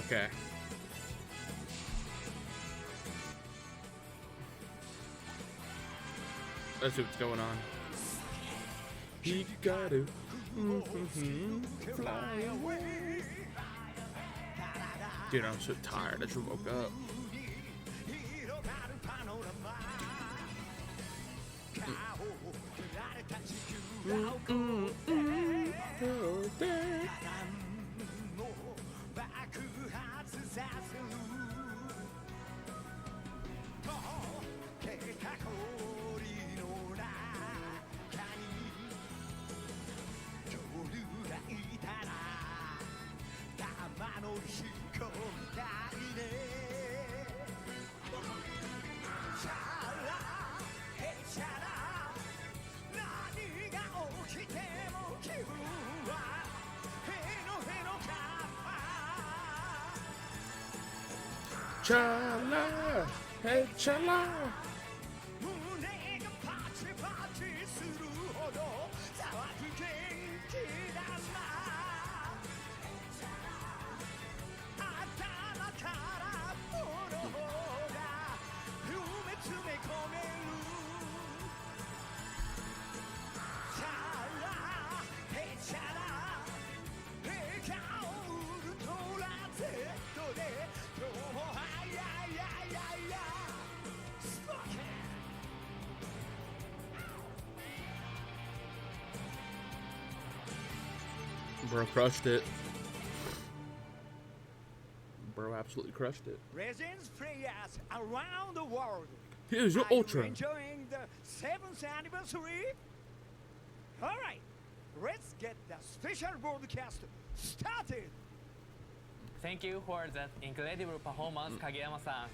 Okay. Let's see what's going on. Hikaru. Fly away. Dude, I'm so tired. I just woke up. Chala, hey chala. Bro crushed it. Bro absolutely crushed it. Legends players around the world. Here's your Are ultra. you enjoying the 7th anniversary? Alright, let's get the special broadcast started. Thank you for that incredible performance, Kageyama-san.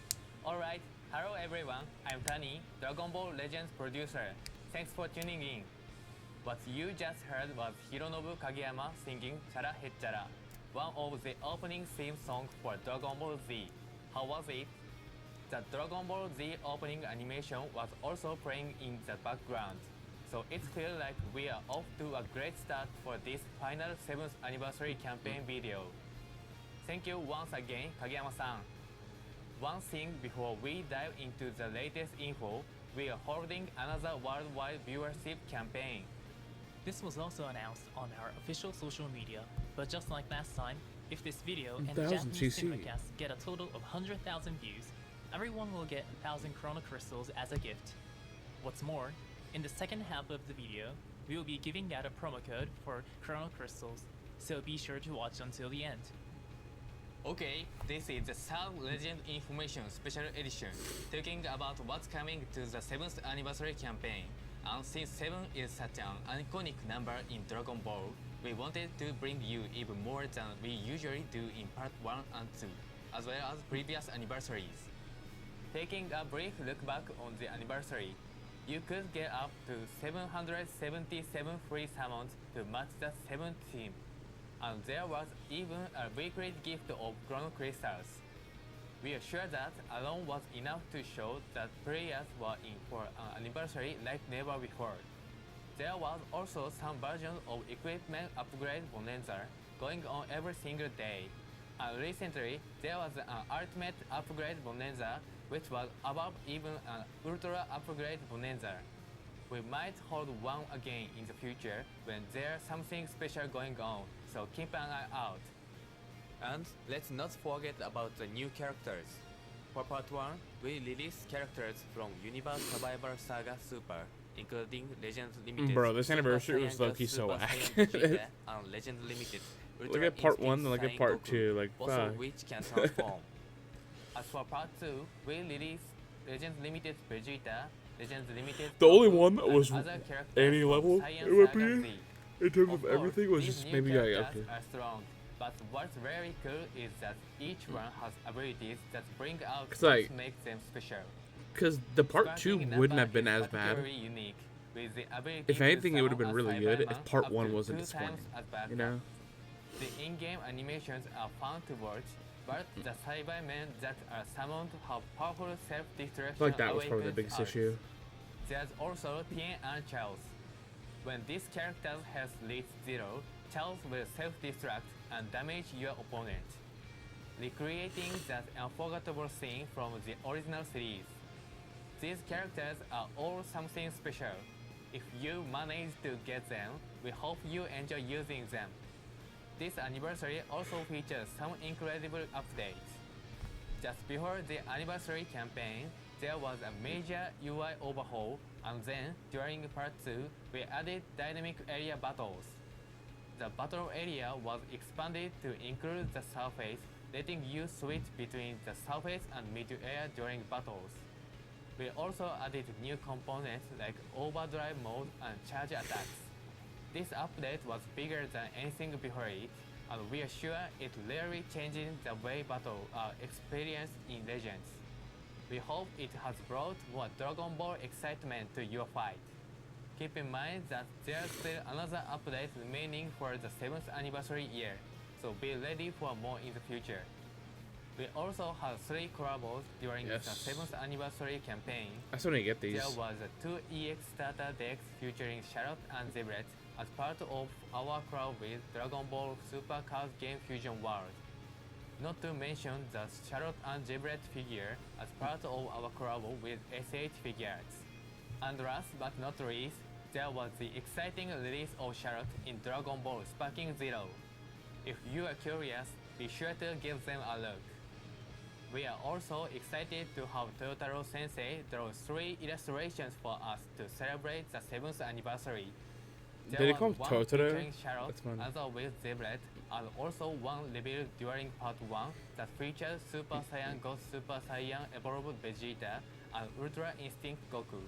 Alright, hello everyone, I'm Tani, Dragon Ball Legends producer. Thanks for tuning in. What you just heard was Hironobu Kageyama singing Chara Hechara, one of the opening theme songs for Dragon Ball Z. How was it? The Dragon Ball Z opening animation was also playing in the background, so it feels like we are off to a great start for this final 7th anniversary campaign video. Thank you once again, Kageyama-san. One thing before we dive into the latest info, we are holding another worldwide viewership campaign. This was also announced on our official social media, but just like last time, if this video and the 1000 Japanese CC. cinemacast get a total of 100,000 views, everyone will get 1,000 Chrono Crystals as a gift. What's more, in the second half of the video, we will be giving out a promo code for Chrono Crystals, so be sure to watch until the end. Okay, this is the 3rd Legend Information Special Edition, talking about what's coming to the 7th anniversary campaign. And since 7 is such an iconic number in Dragon Ball, we wanted to bring you even more than we usually do in Part 1 and 2, as well as previous anniversaries. Taking a brief look back on the anniversary, you could get up to 777 free summons to match the 7th theme, and there was even a weekly gift of Chrono Crystals. We are sure that alone was enough to show that players were in for an anniversary like never before. There was also some versions of equipment upgrade bonanza going on every single day. And recently, there was an ultimate upgrade bonanza which was above even an ultra upgrade bonanza. We might hold one again in the future when there's something special going on, so keep an eye out. And let's not forget about the new characters. For part 1, we released characters from Universe Survivor Saga Super, including Legends Limited. Bro, this Super anniversary was Saiyan low-key Girl so Super Saiyan accurate. Vegeta, and Legends Limited. Look Ultra at part 1, Instinct look at Saiyan part Goku, 2, like, both fuck. of which can transform. As for part 2, we released Legends Limited Vegeta, Legends Limited The only Goku, one that and was other characters any from level, Saiyan it would Saga be, Z. in terms of Of course, everything, was these just new maybe like, characters okay. are strong, but what's very cool is that each one has abilities that bring out 'Cause, what like, makes them special. Because the part 2 Starting wouldn't Nappa have been is as bad. particularly unique, with the ability If to anything, it would have summon been a really good if Cyberman part up 1 to wasn't 2 disappointing. times as backup. You know? The in-game animations are fun to watch, but the Cybermen that are summoned have powerful self-destruction I feel like that was probably the awakens biggest arts. issue. There's also Tien and Charles. When this character's health reaches 0, Charles will self-destruct and damage your opponent. recreating that unforgettable scene from the original series. These characters are all something special. If you manage to get them, we hope you enjoy using them. This anniversary also features some incredible updates. Just before the anniversary campaign, there was a major UI overhaul, and then, during Part 2, we added dynamic area battles. The battle area was expanded to include the surface, letting you switch between the surface and mid-air during battles. We also added new components like overdrive mode and charge attacks. This update was bigger than anything before it, and we are sure it really changing the way battles are experienced in Legends. We hope it has brought more Dragon Ball excitement to your fight. Keep in mind that there's still another update remaining for the 7th anniversary year, so be ready for more in the future. We also had 3 collabs during Yes. the 7th anniversary campaign. I still need to get these. There was 2 EX starter decks featuring Charlotte and Zebret as part of our collab with Dragon Ball Super Card Game Fusion World. Not to mention the Charlotte and Zebret figure as part of our collab with SH Figures. And last but not least, there was the exciting release of Charlotte in Dragon Ball Sparking Zero. If you are curious, be sure to give them a look. We are also excited to have Totaro Sensei draw 3 illustrations for us to celebrate the 7th anniversary. Did they call him one Totoro? featuring Charlotte, That's funny. other with Zebret, and also one revealed during Part 1 that features Super Saiyan God Super Saiyan Evolved Vegeta and Ultra Instinct Goku.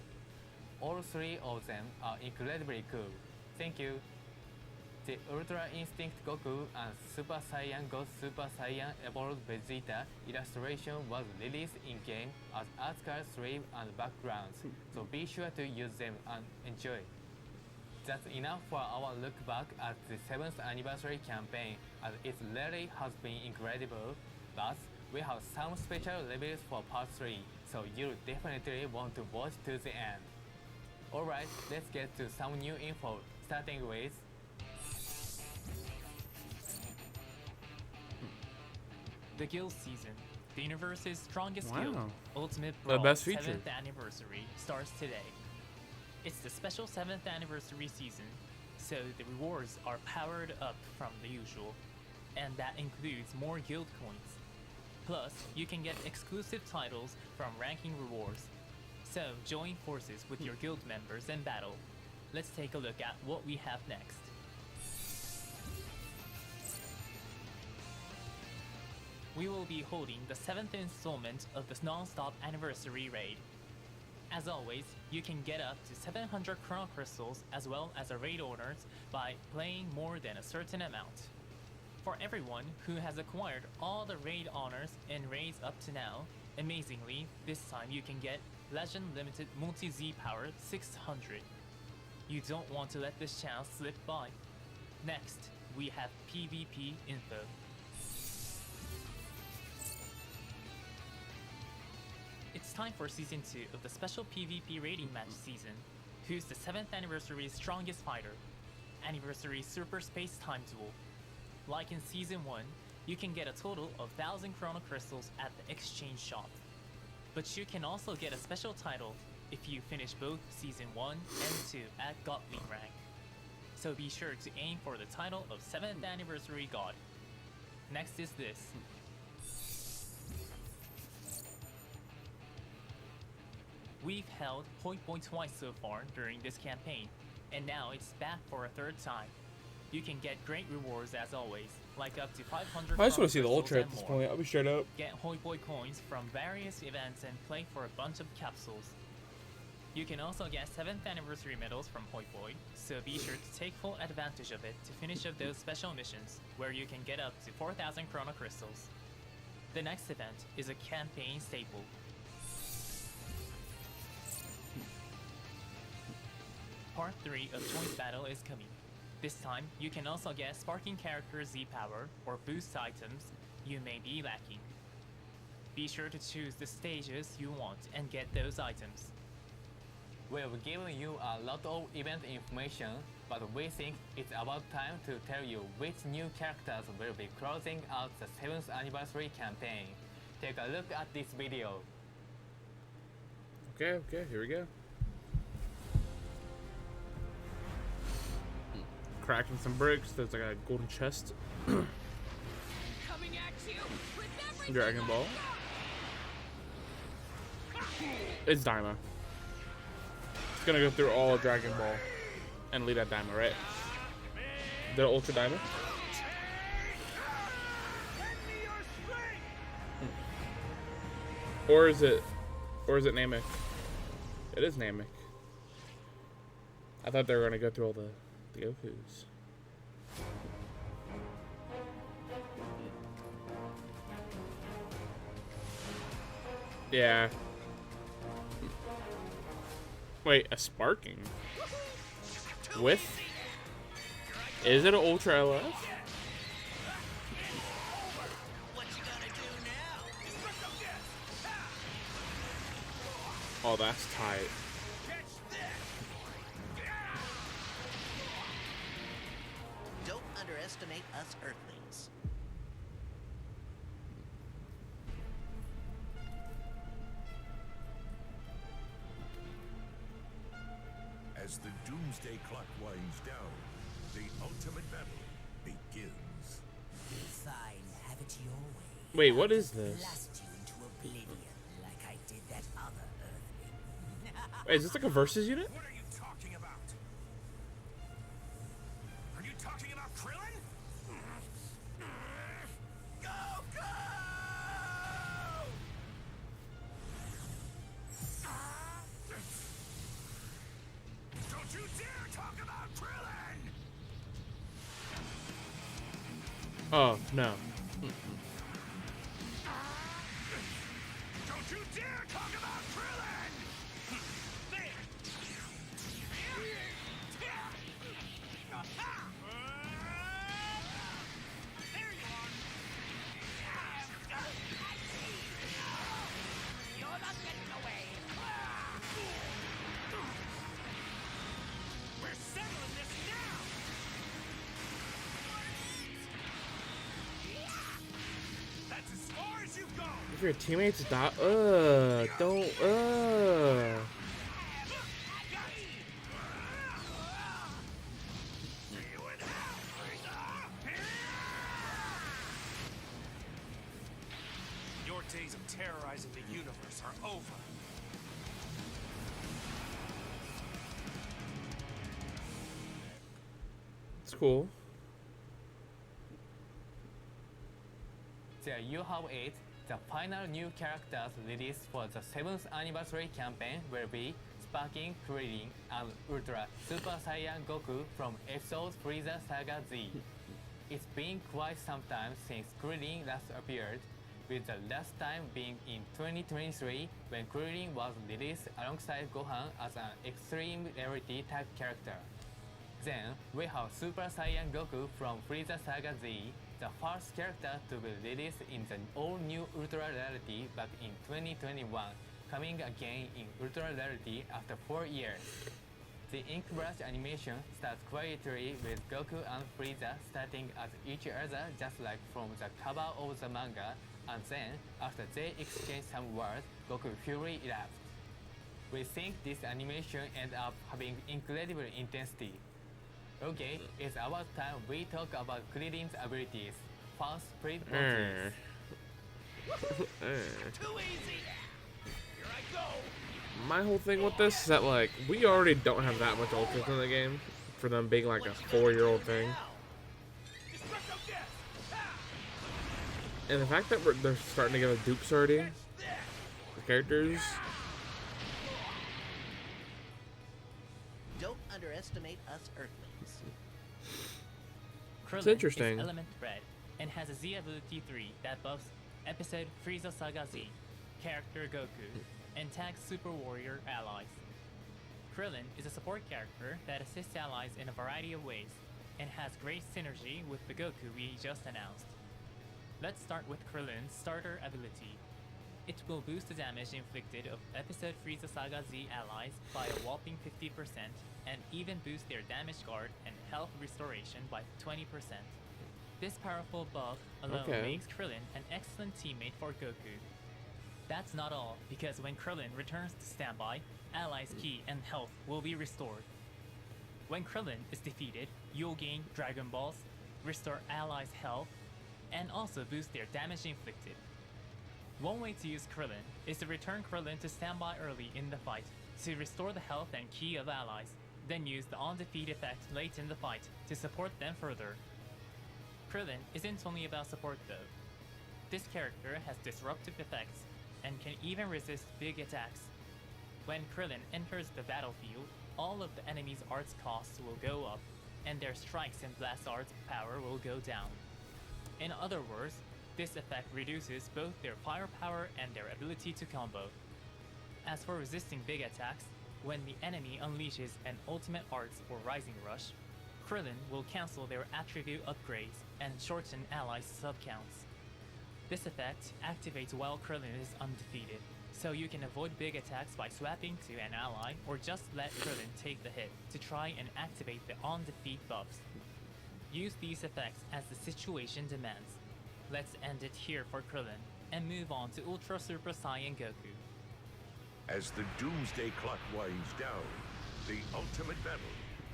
All 3 of them are incredibly cool. Thank you. The Ultra Instinct Goku and Super Saiyan God Super Saiyan Evolved Vegeta illustration was released in-game as art card sleeve and backgrounds, so be sure to use them and enjoy. That's enough for our look back at the 7th anniversary campaign, as it really has been incredible, but we have some special reveals for Part 3, so you'll definitely want to watch to the end. Alright, let's get to some new info, starting with The Guild season, the universe's strongest guild, Wow. Ultimate The Brawl best feature. 7th anniversary, starts today. It's the special 7th anniversary season, so the rewards are powered up from the usual, and that includes more guild coins. Plus, you can get exclusive titles from ranking rewards. So join forces with your guild members and battle. Let's take a look at what we have next. We will be holding the 7th installment of the non-stop anniversary raid. As always, you can get up to 700 Chrono Crystals as well as a raid honors by playing more than a certain amount. For everyone who has acquired all the raid honors and raids up to now, amazingly, this time you can get Legend Limited Multi-Z Power 600. You don't want to let this chance slip by. Next, we have PvP info. It's time for Season 2 of the special PvP rating match season. Who's the 7th anniversary's strongest fighter? Anniversary Super Space Time Duel. Like in Season 1, you can get a total of 1,000 Chrono Crystals at the exchange shop. But you can also get a special title if you finish both Season 1 and 2 at Godling rank. So be sure to aim for the title of 7th anniversary God. Next is this. We've held Hoi Poi twice so far during this campaign, and now it's back for a 3rd time. You can get great rewards as always, like up to 500 I just want to see the Chrono Ultra at Crystals this and more. point. I'll be straight up. Get Hoi Poi coins from various events and play for a bunch of capsules. You can also get 7th anniversary medals from Hoi Poi, so be sure to take full advantage of it to finish up those special missions, where you can get up to 4,000 Chrono Crystals. The next event is a campaign staple. Part 3 of Choice Battle is coming. This time, you can also get Sparking Character Z-Power or boost items you may be lacking. Be sure to choose the stages you want and get those items. We've given you a lot of event information, but we think it's about time to tell you which new characters will be closing out the 7th anniversary campaign. Take a look at this video. Okay, here we go. Cracking some bricks. There's like a golden chest. Coming at you with everything Dragon Ball. It's Daima. It's gonna go through all of Dragon Ball and lead at Daima, right? The Ultra Daima? Or is it Namek? It is Namek. I thought they were gonna go through all the Gokus. Yeah. Wait, a sparking? With? Is it an Ultra LF? Oh, that's tight. Don't underestimate us Earthlings. As the doomsday clock winds down, the ultimate battle begins. Fine, have it your way. Wait, what is this? Blast you into oblivion like I did that other Earthling. Wait, is this like a versus unit? What are you talking about? Are you talking about Krillin? Go! Don't you dare talk about Krillin! Oh, no. Don't you dare talk about Krillin! There you are! You're not getting away. We're settling this now! That's as far as you go! If your teammates die, don't, Your days of terrorizing the universe are over. It's cool. There you have it. The final new characters released for the 7th anniversary campaign will be Sparking Krillin and Ultra Super Saiyan Goku from episode Frieza Saga Z. It's been quite some time since Krillin last appeared, with the last time being in 2023 when Krillin was released alongside Gohan as an extreme rarity type character. Then we have Super Saiyan Goku from Frieza Saga Z, the first character to be released in the all-new Ultra Rarity back in 2021, coming again in Ultra Rarity after 4 years. The ink brush animation starts quietly with Goku and Frieza starting at each other just like from the cover of the manga, and then after they exchange some words, Goku fury erupts. We think this animation ends up having incredible intensity. Okay, it's about time we talk about Krillin's abilities. First, Spirit Boxes. Too easy. Here I go. My whole thing with this is that, like, we already don't have that much ultras in the game for them being like a 4-year-old thing. And the fact that they're starting to give us dupes already, the characters. Don't underestimate us Earthlings. Krillin interesting. is element red and has a Z ability 3 that buffs episode Frieza Saga Z, character Goku, and tags Super Warrior allies. Krillin is a support character that assists allies in a variety of ways and has great synergy with the Goku we just announced. Let's start with Krillin's starter ability. It will boost the damage inflicted of Episode Frieza Saga Z allies by a whopping 50% and even boost their damage guard and health restoration by 20%. This powerful buff alone makes Krillin an excellent teammate for Goku. That's not all, because when Krillin returns to standby, allies' ki and health will be restored. When Krillin is defeated, you'll gain Dragon Balls, restore allies' health, and also boost their damage inflicted. One way to use Krillin is to return Krillin to standby early in the fight to restore the health and ki of allies, then use the on-defeat effect late in the fight to support them further. Krillin isn't only about support though. This character has disruptive effects and can even resist big attacks. When Krillin enters the battlefield, all of the enemy's arts costs will go up, and their strikes and blast arts power will go down. In other words, this effect reduces both their firepower and their ability to combo. As for resisting big attacks, when the enemy unleashes an ultimate arts or rising rush, Krillin will cancel their attribute upgrades and shorten allies' sub-counts. This effect activates while Krillin is undefeated, so you can avoid big attacks by swapping to an ally or just let Krillin take the hit to try and activate the on-defeat buffs. Use these effects as the situation demands. Let's end it here for Krillin and move on to Ultra Super Saiyan Goku. As the doomsday clock winds down, the ultimate battle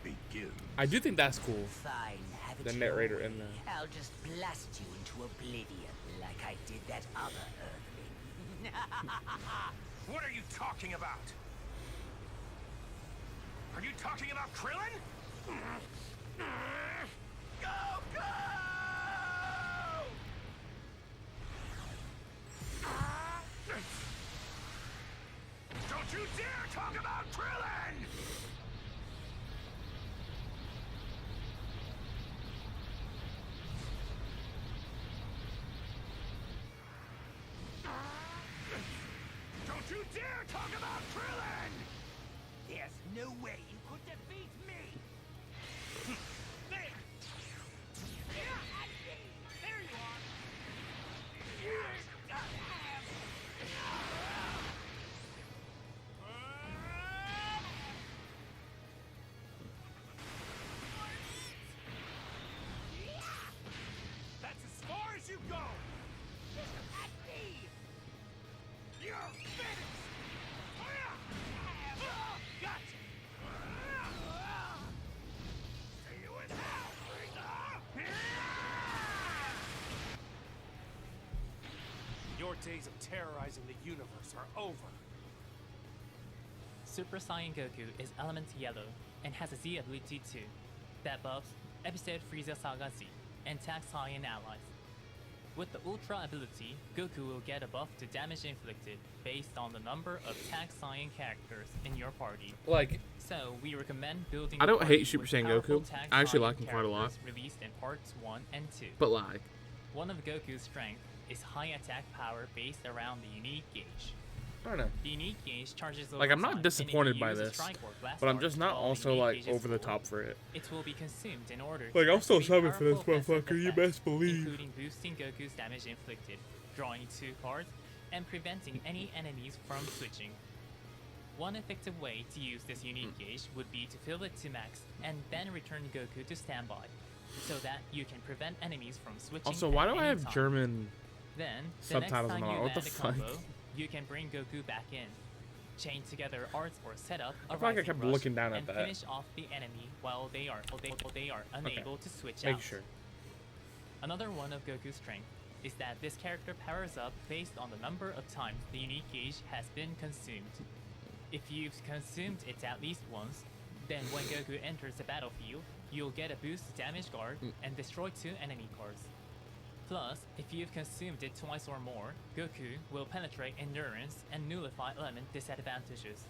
begins. I do think that's cool. Fine, have it The your narrator way. in there. I'll just blast you into oblivion like I did that other Earthling. What are you talking about? Are you talking about Krillin? Go, go! Don't you dare talk about Krillin! Don't you dare talk about Krillin! There's no way you could defeat me! There! Yeah, Anni! There you are! That's as far as you go! Anni! You're finished! Gotcha! See you in hell, Frieza! Your days of terrorizing the universe are over. Super Saiyan Goku is element yellow and has a Z ability too, that buffs Episode Frieza Saga Z and tags Saiyan allies. With the Ultra ability, Goku will get a buff to damage inflicted based on the number of tag Saiyan characters in your party. Like, So we recommend building. I a don't party hate Super with Saiyan powerful Goku. tag I actually Saiyan like him quite a lot. characters Released in parts 1 and 2. but like, One of Goku's strengths is high attack power based around the unique gauge. I don't know. The unique gauge charges over Like, I'm time, not and if disappointed you by use a this, strike or blast but I'm dart just not while the also unique like gauge is over the full, top for it. it will be consumed in order Like, to I'm still activate subbing for this powerful offensive motherfucker, you effects, best believe. including boosting Goku's damage inflicted, drawing 2 cards, and preventing any enemies from switching. One effective way to use this unique gauge would be to fill it to max and then return Goku to standby, so that you can prevent enemies from switching. Also, why at do I any have time. German? Then, the subtitles next time and all you that? What the land a fuck? combo, you can bring Goku back in, chain together arts or set up a I feel like I rising kept rush, looking down at and that. finish off the enemy while they are unable to switch Make out. sure. Another one of Goku's strength is that this character powers up based on the number of times the unique gauge has been consumed. If you've consumed it at least once, then when Goku enters the battlefield, you'll get a boost to damage guard and destroy 2 enemy cards. Plus, if you've consumed it twice or more, Goku will penetrate endurance and nullify element disadvantages.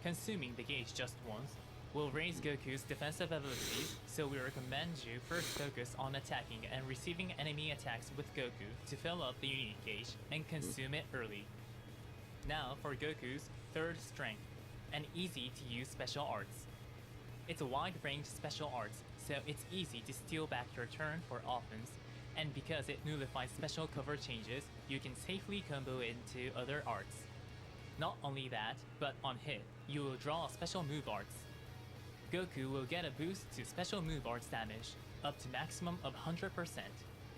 Consuming the gauge just once will raise Goku's defensive abilities, so we recommend you first focus on attacking and receiving enemy attacks with Goku to fill up the unique gauge and consume it early. Now for Goku's 3rd strength, an easy to use special arts. It's a wide range special arts, so it's easy to steal back your turn for offense And because it nullifies special cover changes, you can safely combo into other arts. Not only that, but on hit, you will draw special move arts. Goku will get a boost to special move arts damage, up to maximum of 100%,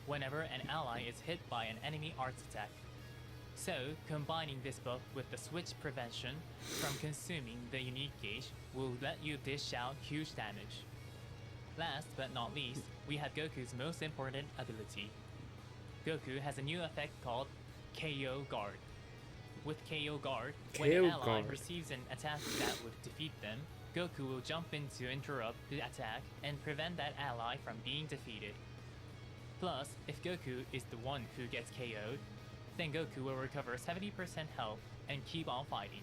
whenever an ally is hit by an enemy arts attack. So, combining this buff with the switch prevention from consuming the unique gauge will let you dish out huge damage. Last but not least, we have Goku's most important ability. Goku has a new effect called KO Guard. With KO Guard, when an KO ally Guard. receives an attack that would defeat them, Goku will jump in to interrupt the attack and prevent that ally from being defeated. Plus, if Goku is the one who gets KO'd, then Goku will recover 70% health and keep on fighting.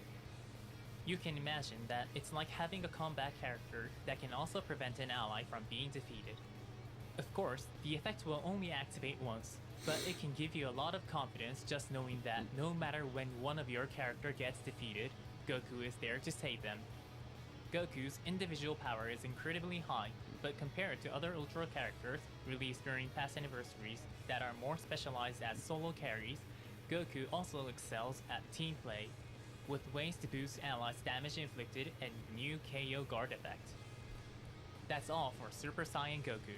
You can imagine that it's like having a combat character that can also prevent an ally from being defeated. Of course, the effect will only activate once, but it can give you a lot of confidence just knowing that no matter when one of your character gets defeated, Goku is there to save them. Goku's individual power is incredibly high, but compared to other Ultra characters released during past anniversaries that are more specialized as solo carries, Goku also excels at team play, with ways to boost allies' damage inflicted and new KO Guard effect. That's all for Super Saiyan Goku.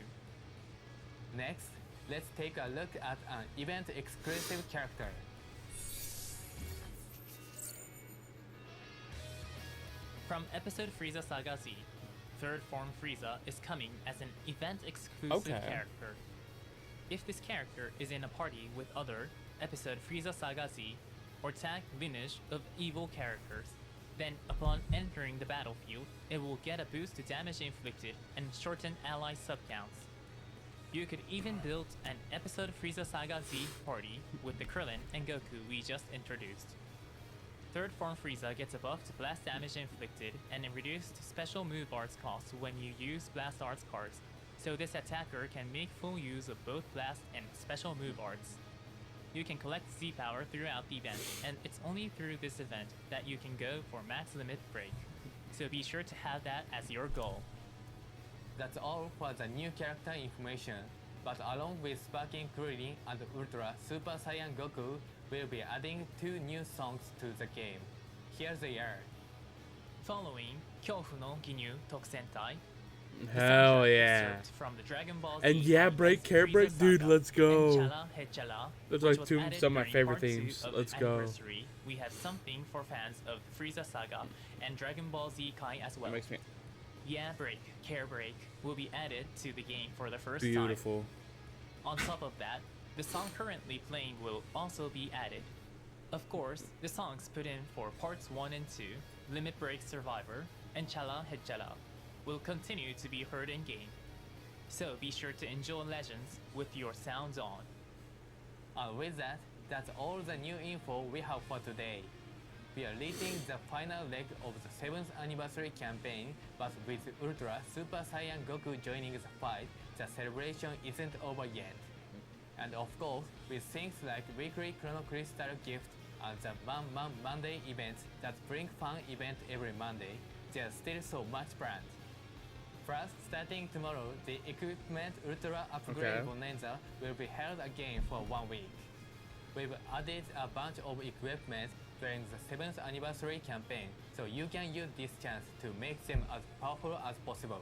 Next, let's take a look at an event-exclusive character. From episode Frieza Saga Z, Third Form Frieza is coming as an event-exclusive character. If this character is in a party with other episode Frieza Saga Z or tag lineage of evil characters, then upon entering the battlefield, it will get a boost to damage inflicted and shorten ally subcounts. You could even build an episode Frieza Saga Z party with the Krillin and Goku we just introduced. Third Form Frieza gets a buff to blast damage inflicted and a reduced special move arts cost when you use blast arts cards, so this attacker can make full use of both blast and special move arts. You can collect Z power throughout the event, and it's only through this event that you can go for max limit break, so be sure to have that as your goal. That's all for the new character information, but along with Sparking Krillin and Ultra Super Saiyan Goku, we'll be adding 2 new songs to the game. Here they are. Following 恐怖の義乳特戦隊, the Hell soundtrack yeah. excerpt from the Dragon Ball Z And yeah, anime break, care Frieza break, dude, Saga, let's go. and Chala Hechala, Those which are was two added some of my during favorite part 2 themes. of Let's the go. anniversary. We have something for fans of Frieza Saga and Dragon Ball Z Kai as well. That makes me Yeah Break, Care Break will be added to the game for the first beautiful. time. On top of that, the song currently playing will also be added. Of course, the songs put in for parts 1 and 2, Limit Break Survivor, and Chala Hechala, will continue to be heard in game. So be sure to enjoy Legends with your sounds on. And with that, that's all the new info we have for today. We are reaching the final leg of the 7th anniversary campaign, but with Ultra Super Saiyan Goku joining the fight, the celebration isn't over yet. And of course, with things like weekly Chrono Crystal gift and the Man Monday events that bring fun event every Monday, there's still so much planned. First, starting tomorrow, the Equipment Ultra Upgrade Bonanza will be held again for 1 week. We've added a bunch of equipment during the 7th anniversary campaign, so you can use this chance to make them as powerful as possible.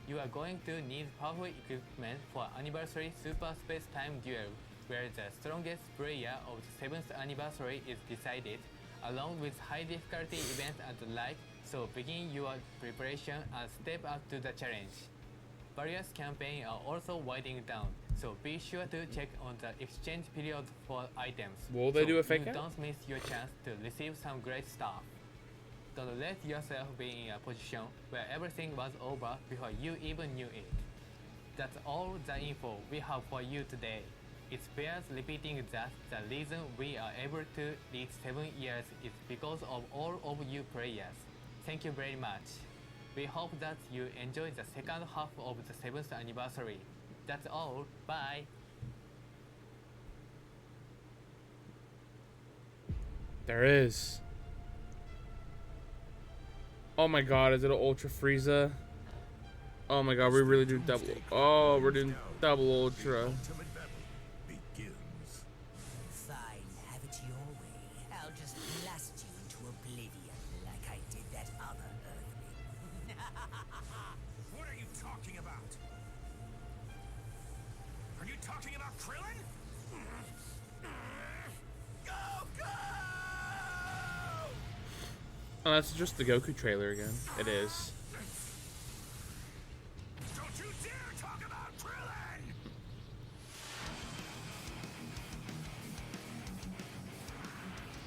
You are going to need powerful equipment for Anniversary Super Space Time Duel, where the strongest player of the 7th anniversary is decided, along with high difficulty events and the like, so begin your preparation and step up to the challenge. Various campaigns are also winding down, so be sure to check on the exchange period for items. Will they so do a fake you out? don't miss your chance to receive some great stuff. Don't let yourself be in a position where everything was over before you even knew it. That's all the info we have for you today. It bears repeating that the reason we are able to reach 7 years is because of all of you players. Thank you very much. We hope that you enjoy the second half of the 7th anniversary. That's all. Bye. There is. Oh my god, is it an Ultra Frieza? Oh my god, we really do double. Oh, we're doing double Ultra. Ultimate battle Oh, that's just the Goku trailer again. It is. Don't you dare talk about Krillin!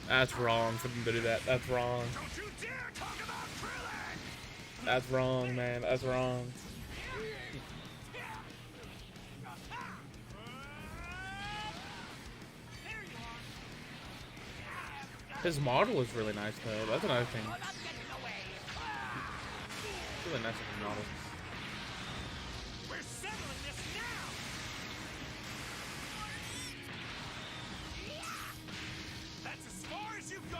That's wrong for them to do that. That's wrong. Don't you dare talk about Krillin! That's wrong, man. That's wrong. His model is really nice, though. That's another thing. Really nice looking model. We're settling this now! That's as far as you go!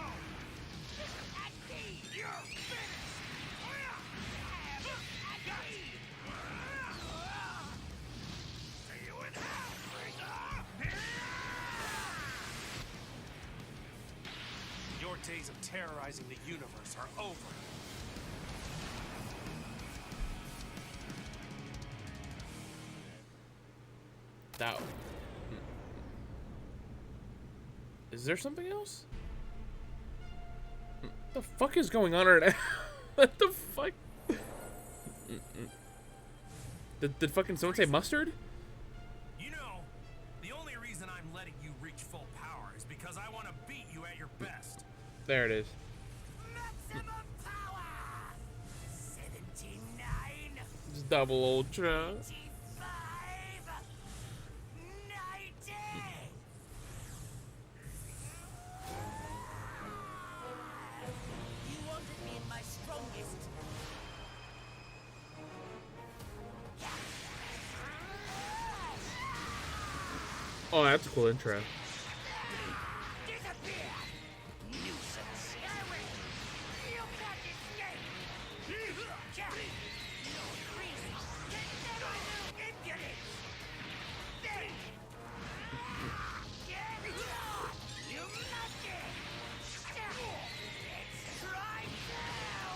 You're finished! See you in hell, Frieza! Your days of terrorizing the universe are over. That. Is there something else? What the fuck is going on right now? What the fuck? Did fucking someone say mustard? You know, the only reason I'm letting you reach full power is because I want to beat you at your best. There it is. Maximum power! 79, It's double ultra. 85, 90! You wanted me in my strongest. Oh, that's a cool intro. Disappear! Nuisance. You can't escape! Jack! No reason! Impudence! Think! Get on! You must it! Let's try now!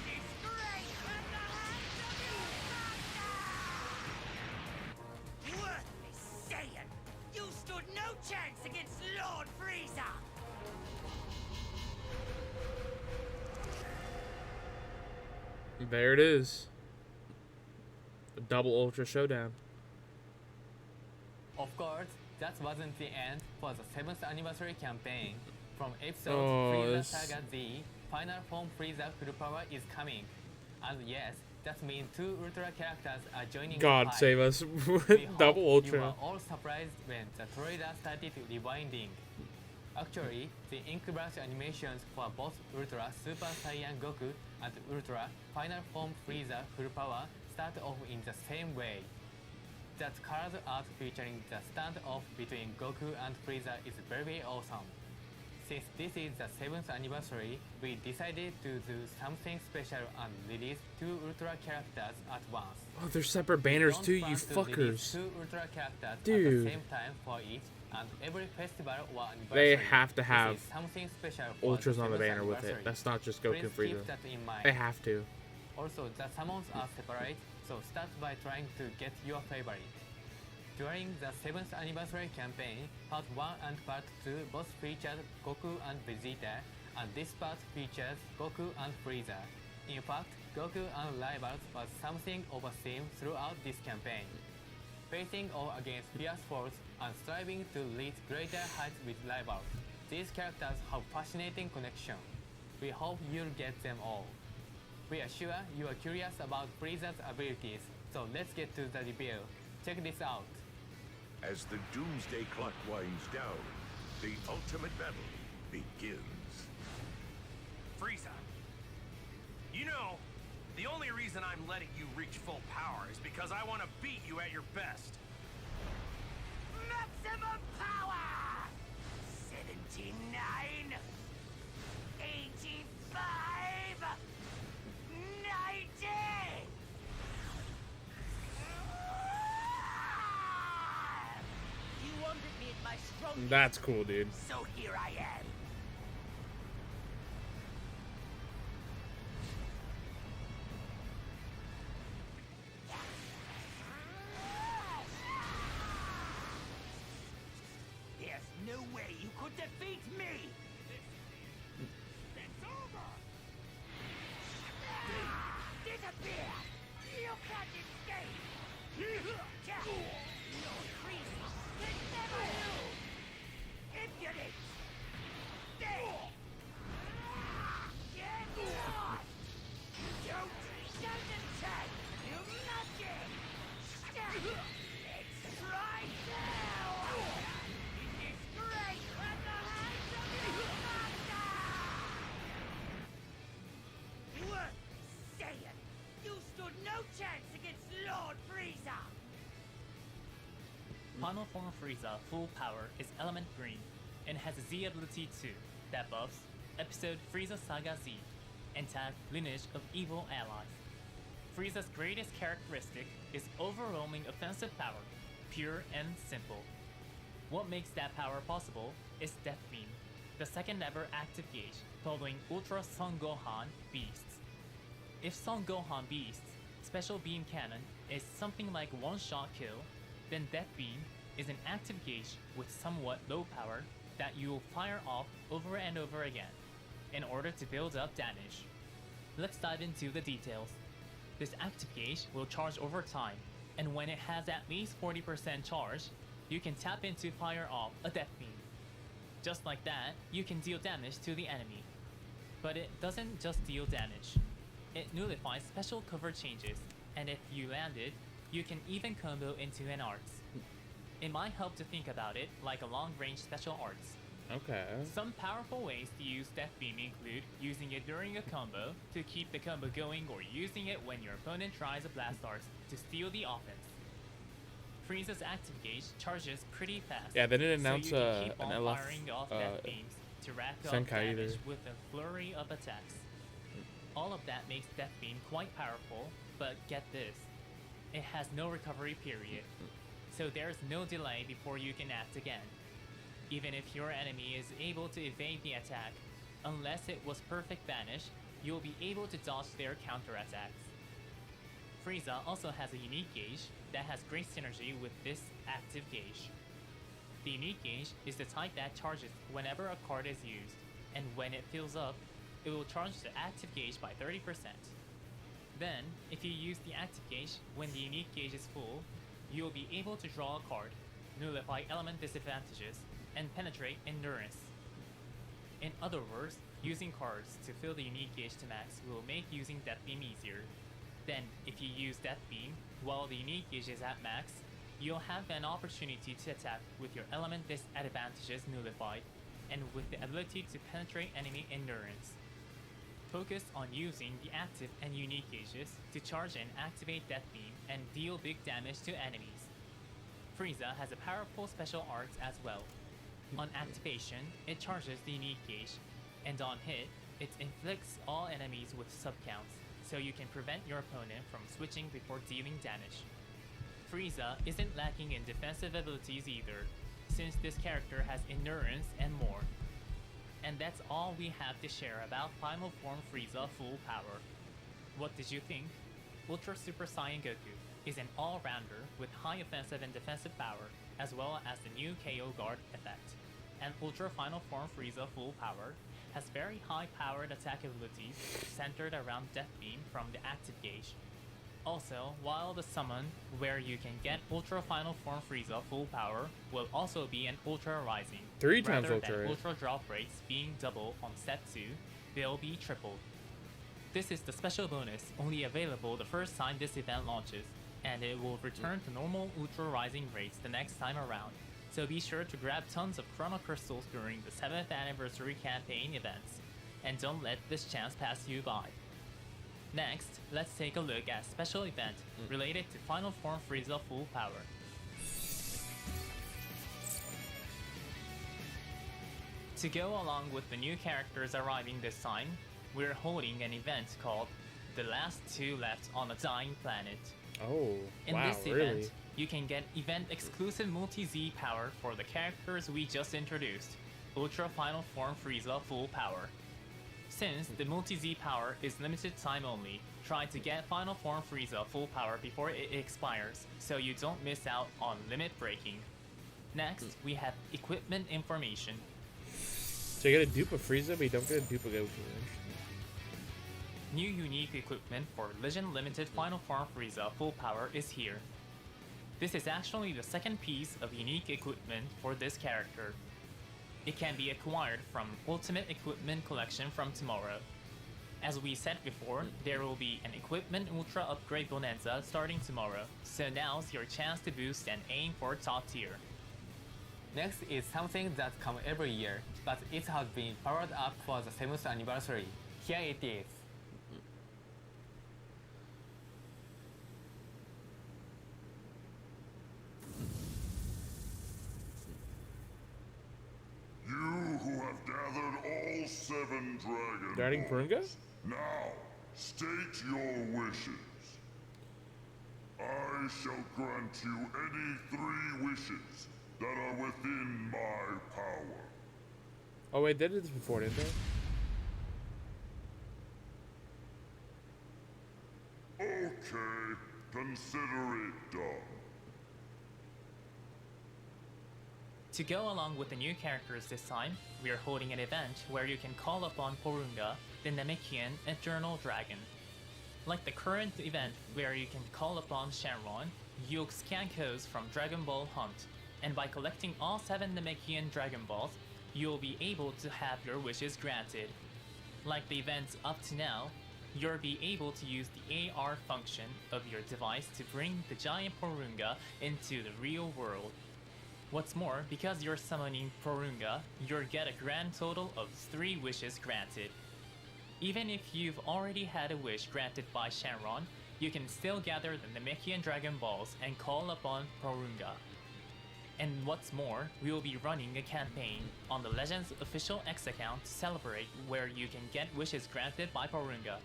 Disgrace from the hands of you, master! Worthless Saiyan! You stood no chance against Lord Frieza! There it is. The double ultra showdown. Of course, that wasn't the end for the 7th anniversary campaign. From episode Oh, Frieza this- Saga Z, final form Frieza Full Power is coming. And yes, that means 2 Ultra characters are joining the God fight. save us. We Double hope You ultra. were all surprised when the trailer started rewinding. Actually, the ink brush animations for both Ultra Super Saiyan Goku and Ultra Final Form Frieza Full Power start off in the same way. That colored art featuring the standoff between Goku and Frieza is very awesome. Since this is the 7th anniversary, we decided to do something special and release 2 Ultra characters at once. Oh, they're separate banners Don't too, plan you to release fuckers. 2 Ultra characters at Dude. the same time for each, and every festival or They anniversary. have to have this is something special for Ultras on the 7th banner with it. anniversary. That's not just Goku and Please Frieza. keep that in mind. They have to. Also, the summons are separate, so start by trying to get your favorite. During the 7th anniversary campaign, Part 1 and Part 2 both featured Goku and Vegeta, and this part features Goku and Frieza. In fact, Goku and rivals was something of a theme throughout this campaign. Facing off against fierce foes and striving to reach greater heights with rivals, these characters have fascinating connection. We hope you'll get them all. We are sure you are curious about Frieza's abilities, so let's get to the review. Check this out. As the doomsday clock winds down, the ultimate battle begins. Frieza, you know, the only reason I'm letting you reach full power is because I want to beat you at your best. Maximum power! 79, 85, 90! You wanted me at my strongest, That's cool, dude. so here I am. There's no way you could defeat me! It's over! chance against Lord Frieza! Final Form Frieza Full Power is Element Green and has a Z ability too that buffs Episode Frieza Saga Z and tag Lineage of Evil Allies. Frieza's greatest characteristic is overwhelming offensive power, pure and simple. What makes that power possible is Death Beam, the second ever active gauge totaling Ultra Son Gohan Beasts. If Son Gohan Beasts Special Beam Cannon is something like one-shot kill, then Death Beam is an active gauge with somewhat low power that you will fire off over and over again in order to build up damage. Let's dive into the details. This active gauge will charge over time, and when it has at least 40% charge, you can tap in to fire off a Death Beam. Just like that, you can deal damage to the enemy. But it doesn't just deal damage. It nullifies special cover changes, and if you land it, you can even combo into an arts. It might help to think about it like a long-range special arts. Okay. Some powerful ways to use Death Beam include using it during a combo to keep the combo going or using it when your opponent tries a blast arts to steal the offense. Frieza's active gauge charges pretty fast. Yeah, they didn't announce so you can keep on an LF firing off Death Beams to rack up Senkai damage either. with a flurry of attacks. All of that makes Death Beam quite powerful, but get this, it has no recovery period, so there's no delay before you can act again. Even if your enemy is able to evade the attack, unless it was perfect banish, you'll be able to dodge their counterattacks. Frieza also has a unique gauge that has great synergy with this active gauge. The unique gauge is the type that charges whenever a card is used, and when it fills up, it will charge the active gauge by 30%. Then, if you use the active gauge when the unique gauge is full, you will be able to draw a card, nullify element disadvantages, and penetrate endurance. In other words, using cards to fill the unique gauge to max will make using Death Beam easier. Then, if you use Death Beam while the unique gauge is at max, you'll have an opportunity to attack with your element disadvantages nullified, and with the ability to penetrate enemy endurance. Focus on using the active and unique gauges to charge and activate Death Beam and deal big damage to enemies. Frieza has a powerful special arts as well. On activation, it charges the unique gauge, and on hit, it inflicts all enemies with subcounts, so you can prevent your opponent from switching before dealing damage. Frieza isn't lacking in defensive abilities either, since this character has endurance and more. And that's all we have to share about Final Form Frieza Full Power. What did you think? Ultra Super Saiyan Goku is an all-rounder with high offensive and defensive power, as well as the new KO Guard effect. And Ultra Final Form Frieza Full Power has very high-powered attack abilities centered around Death Beam from the active gauge. Also, while the summon, where you can get Ultra Final Form Frieza Full Power, will also be an Ultra Rising. 3 times Rather Ultra. than Ultra drop rates being double on set 2, they'll be tripled. This is the special bonus only available the first time this event launches, and it will return to normal Ultra Rising rates the next time around. So be sure to grab tons of Chrono Crystals during the 7th anniversary campaign events, and don't let this chance pass you by. Next, let's take a look at a special event related to Final Form Frieza Full Power. To go along with the new characters arriving this time, we're holding an event called The Last Two Left on a Dying Planet. Oh, In wow, this really? event, you can get event-exclusive multi-Z power for the characters we just introduced, Ultra Final Form Frieza Full Power. Since the multi-Z power is limited time only, try to get Final Form Frieza Full Power before it expires, so you don't miss out on limit breaking. Next, we have equipment information. So you get a dupe of Frieza, but you don't get a dupe of Goku. New unique equipment for Legend Limited Final Form Frieza Full Power is here. This is actually the second piece of unique equipment for this character. It can be acquired from Ultimate Equipment Collection from tomorrow. As we said before, there will be an Equipment Ultra Upgrade Bonanza starting tomorrow, so now's your chance to boost and aim for top tier. Next is something that comes every year, but it has been powered up for the 7th anniversary. Here it is. 7 Dragon They're adding Balls. Purunga? Now, state your wishes. I shall grant you any 3 wishes that are within my power. Oh wait, they did this before, didn't they? Okay, consider it done. To go along with the new characters this time, we are holding an event where you can call upon Porunga, the Namekian Eternal Dragon. Like the current event where you can call upon Shenron, you'll scan codes from Dragon Ball Hunt, and by collecting all 7 Namekian Dragon Balls, you'll be able to have your wishes granted. Like the events up to now, you'll be able to use the AR function of your device to bring the giant Porunga into the real world. What's more, because you're summoning Porunga, you'll get a grand total of 3 wishes granted. Even if you've already had a wish granted by Shenron, you can still gather the Namekian Dragon Balls and call upon Porunga. And what's more, we will be running a campaign on the Legends official X account to celebrate where you can get wishes granted by Porunga.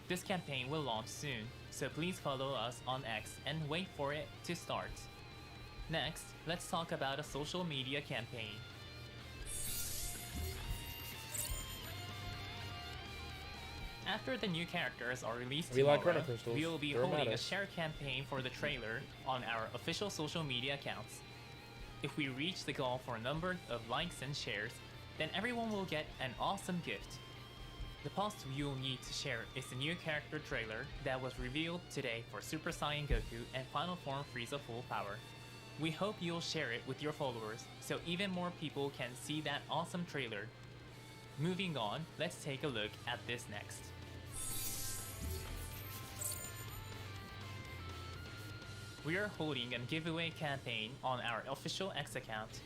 This campaign will launch soon, so please follow us on X and wait for it to start. Next, let's talk about a social media campaign. After the new characters are released We like tomorrow, Chrono Crystals. we will be They're holding a mad. share campaign for the trailer on our official social media accounts. If we reach the goal for a number of likes and shares, then everyone will get an awesome gift. The post you'll need to share is the new character trailer that was revealed today for Super Saiyan Goku and Final Form Frieza Full Power. We hope you'll share it with your followers so even more people can see that awesome trailer. Moving on, let's take a look at this next. We are holding a giveaway campaign on our official X account.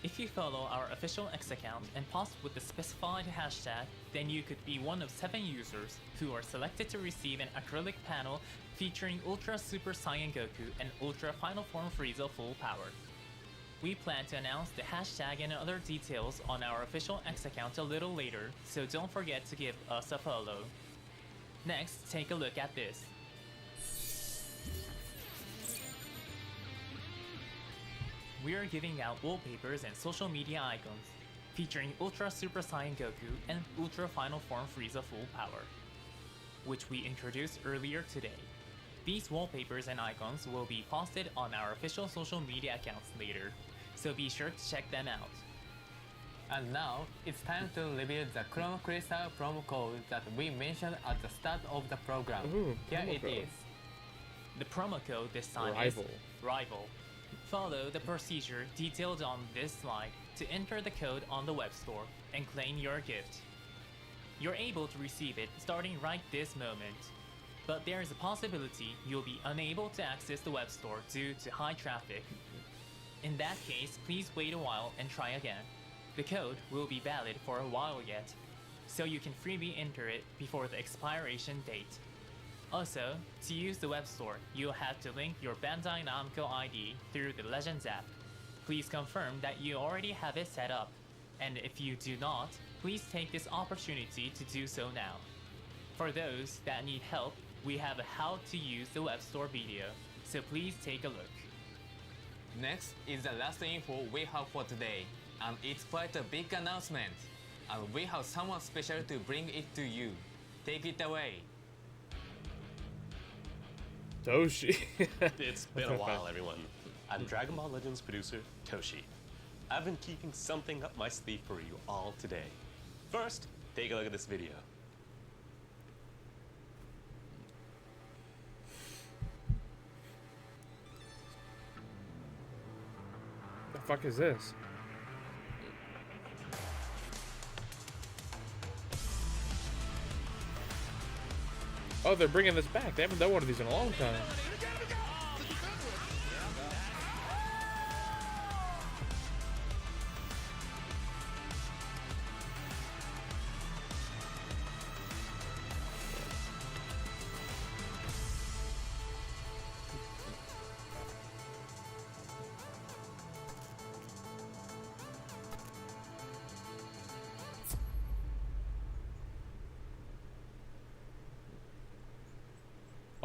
If you follow our official X account and post with the specified hashtag, then you could be one of 7 users who are selected to receive an acrylic panel featuring Ultra Super Saiyan Goku and Ultra Final Form Frieza Full Power. We plan to announce the hashtag and other details on our official X account a little later, so don't forget to give us a follow. Next, take a look at this. We are giving out wallpapers and social media icons featuring Ultra Super Saiyan Goku and Ultra Final Form Frieza Full Power, which we introduced earlier today. These wallpapers and icons will be posted on our official social media accounts later, so be sure to check them out. And now, it's time to reveal the Chrono Crystal promo code that we mentioned at the start of the program. Ooh, Here promo it code. is. The promo code this time Rival. is Rival. Follow the procedure detailed on this slide to enter the code on the web store and claim your gift. You're able to receive it starting right this moment, but there is a possibility you'll be unable to access the web store due to high traffic. In that case, please wait a while and try again. The code will be valid for a while yet, so you can freely enter it before the expiration date. Also, to use the web store, you'll have to link your Bandai Namco ID through the Legends app. Please confirm that you already have it set up, and if you do not, please take this opportunity to do so now. For those that need help, we have a how to use the web store video, so please take a look. Next is the last info we have for today, and it's quite a big announcement. And we have someone special to bring it to you. Take it away. Toshi. It's been a while, everyone. I'm Dragon Ball Legends producer Toshi. I've been keeping something up my sleeve for you all today. First, take a look at this video. The fuck is this? Oh, they're bringing this back. They haven't done one of these in a long time.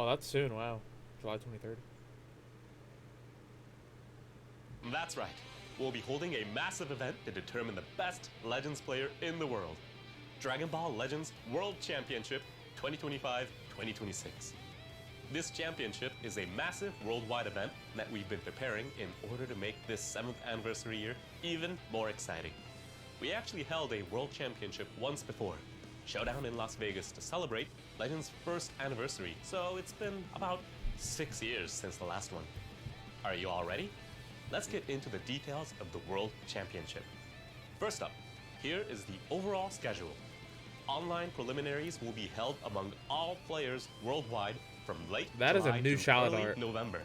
Oh, that's soon. Wow. July 23rd. That's right. We'll be holding a massive event to determine the best Legends player in the world. Dragon Ball Legends World Championship 2025-2026. This championship is a massive worldwide event that we've been preparing in order to make this 7th anniversary year even more exciting. We actually held a World Championship once before, Showdown in Las Vegas, to celebrate Legends' first anniversary, so it's been about 6 years since the last one. Are you all ready? Let's get into the details of the World Championship. First up, here is the overall schedule. Online preliminaries will be held among all players worldwide from late That is July a new to Shallot early art. November.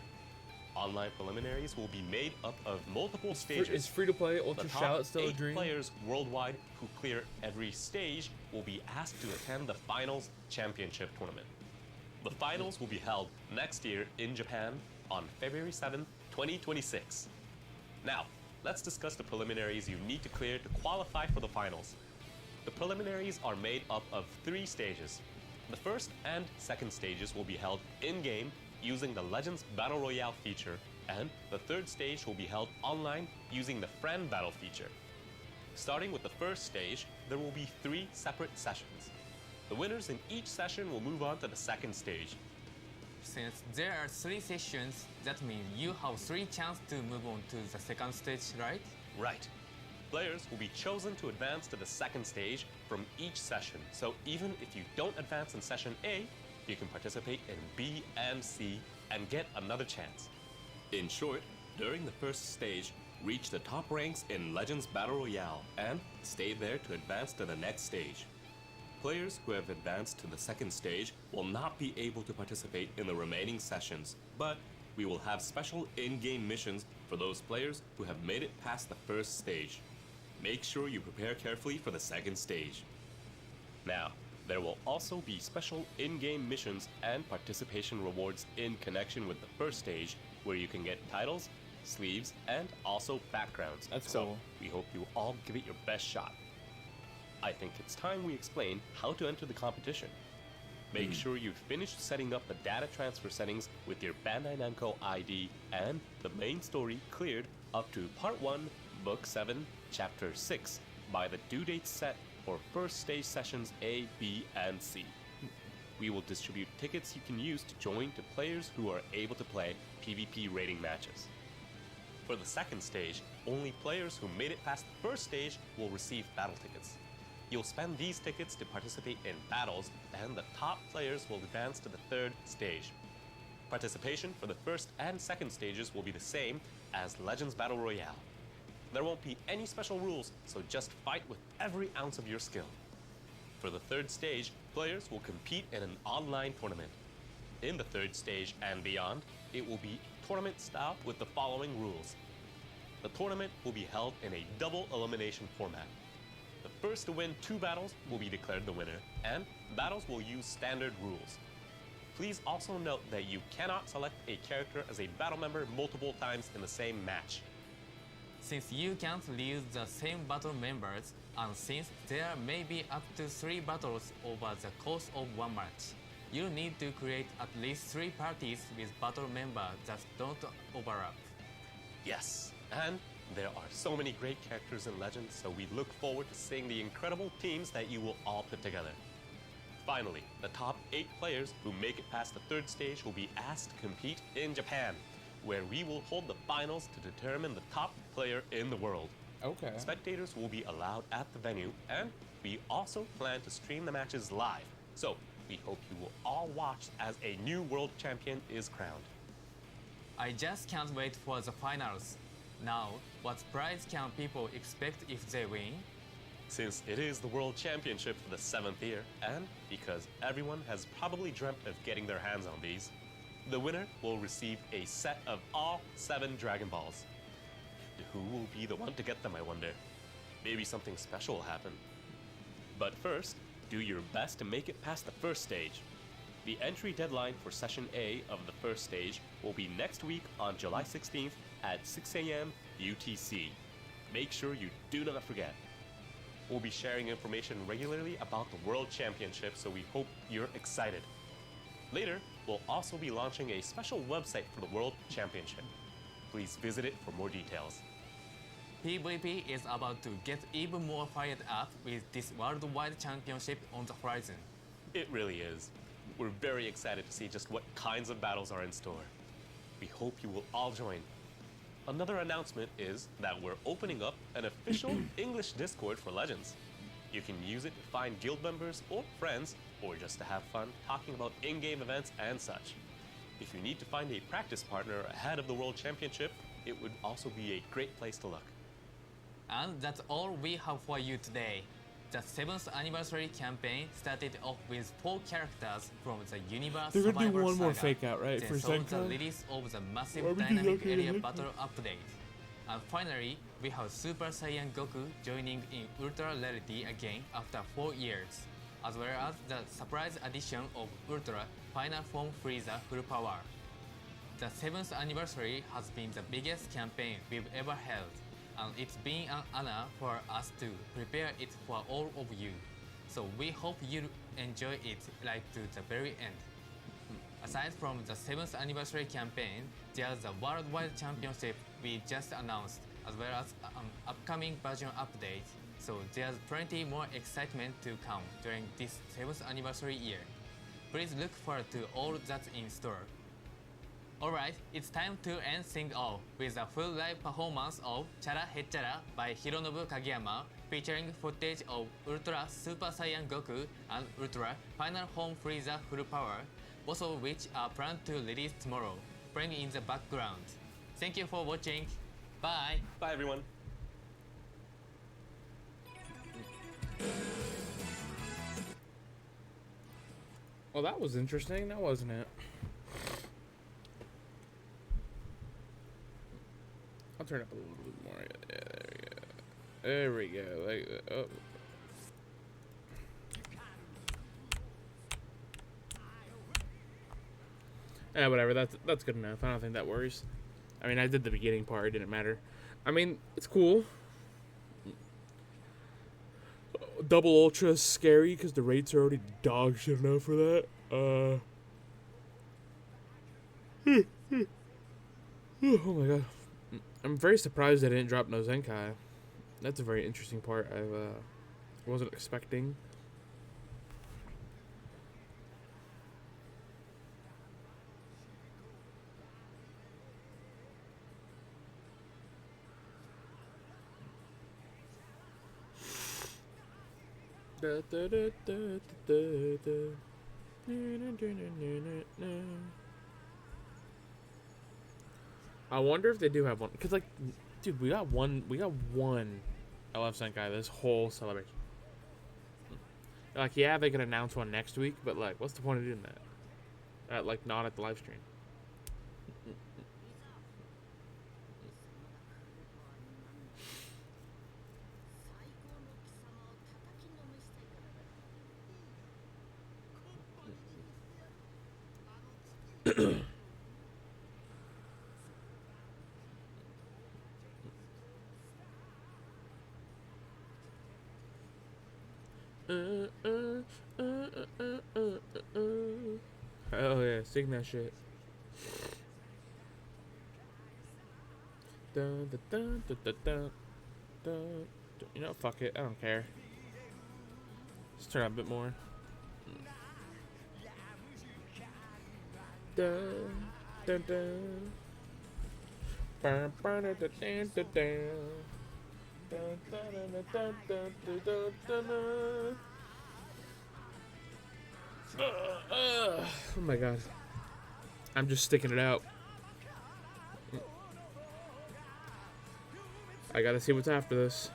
Online preliminaries will be made up of multiple stages. Is free to play Ultra The top Shallot still a 8 dream? players worldwide who clear every stage will be asked to attend the Finals Championship Tournament. The finals will be held next year in Japan on February 7th, 2026. Now, let's discuss the preliminaries you need to clear to qualify for the finals. The preliminaries are made up of 3 stages. The first and second stages will be held in-game using the Legends Battle Royale feature, and the third stage will be held online using the Friend Battle feature. Starting with the first stage, there will be 3 separate sessions. The winners in each session will move on to the second stage. Since there are 3 sessions, that means you have 3 chances to move on to the second stage, right? Right. Players will be chosen to advance to the second stage from each session, so even if you don't advance in session A, you can participate in B and C and get another chance. In short, during the first stage, reach the top ranks in Legends Battle Royale and stay there to advance to the next stage. Players who have advanced to the second stage will not be able to participate in the remaining sessions, but we will have special in-game missions for those players who have made it past the first stage. Make sure you prepare carefully for the second stage. Now, there will also be special in-game missions and participation rewards in connection with the first stage, where you can get titles, sleeves, and also backgrounds. That's so, cool. we hope you all give it your best shot. I think it's time we explain how to enter the competition. Make sure you've finished setting up the data transfer settings with your Bandai Namco ID and the main story cleared up to Part 1, Book 7, Chapter 6 by the due dates set for first stage sessions A, B, and C. We will distribute tickets you can use to join to players who are able to play PvP rating matches. For the second stage, only players who made it past the first stage will receive battle tickets. You'll spend these tickets to participate in battles, and the top players will advance to the third stage. Participation for the first and second stages will be the same as Legends Battle Royale. There won't be any special rules, so just fight with every ounce of your skill. For the third stage, players will compete in an online tournament. In the third stage and beyond, it will be tournament style with the following rules. The tournament will be held in a double elimination format. The first to win 2 battles will be declared the winner, and battles will use standard rules. Please also note that you cannot select a character as a battle member multiple times in the same match. Since you can't use the same battle members, and since there may be up to 3 battles over the course of one match, you need to create at least 3 parties with battle members that don't overlap. Yes, and there are so many great characters in Legends, so we look forward to seeing the incredible teams that you will all put together. Finally, the top 8 players who make it past the third stage will be asked to compete in Japan, where we will hold the finals to determine the top player in the world. Okay. Spectators will be allowed at the venue, and we also plan to stream the matches live. So, we hope you will all watch as a new world champion is crowned. I just can't wait for the finals. Now, what prize can people expect if they win? Since it is the World Championship for the 7th year, and because everyone has probably dreamt of getting their hands on these, the winner will receive a set of all 7 Dragon Balls. Who will be the one to get them, I wonder? Maybe something special will happen. But first, do your best to make it past the first stage. The entry deadline for Session A of the first stage will be next week on July 16th at 6 a.m. UTC. Make sure you do not forget. We'll be sharing information regularly about the World Championship, so we hope you're excited. Later, we'll also be launching a special website for the World Championship. Please visit it for more details. PvP is about to get even more fired up with this worldwide championship on the horizon. It really is. We're very excited to see just what kinds of battles are in store. We hope you will all join. Another announcement is that we're opening up an official English Discord for Legends. You can use it to find guild members or friends, or just to have fun talking about in-game events and such. If you need to find a practice partner ahead of the World Championship, it would also be a great place to look. And that's all we have for you today. The 7th anniversary campaign started off with 4 characters from the Universe They're gonna do Survivor one more Saga. fake out, right, Then for saw the Zenkai? release of the Why massive would you dynamic look at area it? battle update. And finally, we have Super Saiyan Goku joining in Ultra Rarity again after 4 years, as well as the surprise addition of Ultra Final Form Frieza Full Power. The 7th anniversary has been the biggest campaign we've ever held, and it's been an honor for us to prepare it for all of you. So we hope you enjoy it right to the very end. Aside from the 7th anniversary campaign, there's the Worldwide Championship we just announced, as well as an upcoming version update. So there's plenty more excitement to come during this 7th anniversary year. Please look forward to all that's in store. Alright, it's time to end things off with a full live performance of Chara Hechara by Hironobu Kageyama, featuring footage of Ultra Super Saiyan Goku and Ultra Final Form Frieza Full Power, both of which are planned to release tomorrow, playing in the background. Thank you for watching. Bye! Bye, everyone. Well, that was interesting, now wasn't it? I'll turn up a little bit more. Yeah, there we go. There we go. Like, oh. Yeah, whatever. That's good enough. I don't think that worries. I mean, I did the beginning part. It didn't matter. I mean, it's cool. Double Ultra is scary because the rates are already dog shit enough for that. Oh my god. I'm very surprised they didn't drop no Zenkai. That's a very interesting part I wasn't expecting. I wonder if they do have one, cause like, dude, we got one LF Senkai this whole celebration. Like, yeah, they could announce one next week, but like, what's the point of doing that? Like, not at the live stream. Oh yeah, sing that shit. Dun, dun, dun, dun, dun, dun, dun. You know, fuck it, I don't care. Let's turn up a bit more. Dun, dun, dun. Dun, dun, dun, dun, dun, dun, dun. Dun, dun, dun, dun, dun, dun, dun, dun, dun. Oh my god. I'm just sticking it out. I gotta see what's after this.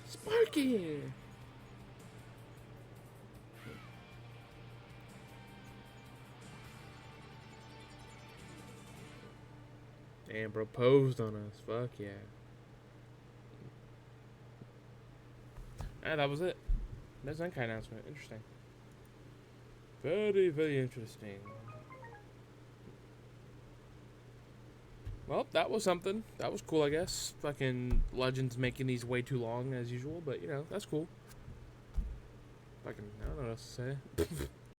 Sparky! And proposed on us. Fuck yeah. And that was it. That's Zenkai announcement. Interesting. Very, very interesting. Well, that was something. That was cool, I guess. Fucking Legends making these way too long, as usual. But, you know, that's cool. Fucking, I don't know what else to say.